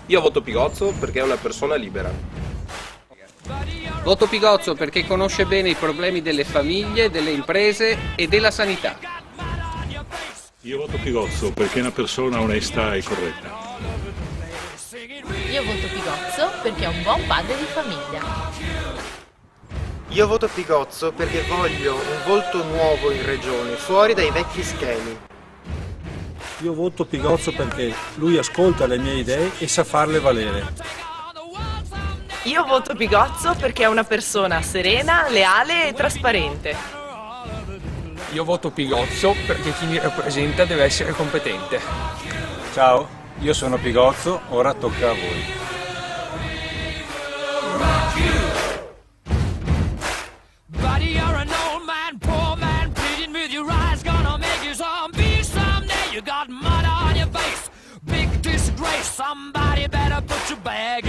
Io voto Pigozzo perché è una persona libera. Voto Pigozzo perché conosce bene i problemi delle famiglie, delle imprese e della sanità. Io voto Pigozzo perché è una persona onesta e corretta. Io voto Pigozzo perché è un buon padre di famiglia. Io voto Pigozzo perché voglio un volto nuovo in regione, fuori dai vecchi schemi. Io voto Pigozzo perché lui ascolta le mie idee e sa farle valere. Io voto Pigozzo perché è una persona serena, leale e trasparente. Io voto Pigozzo perché chi mi rappresenta deve essere competente. Ciao, io sono Pigozzo, ora tocca a voi. Buddy, you're an old man, poor man, pleading with your eyes, gonna make you zombie someday. You got mud on your face, big disgrace. Somebody better put your bag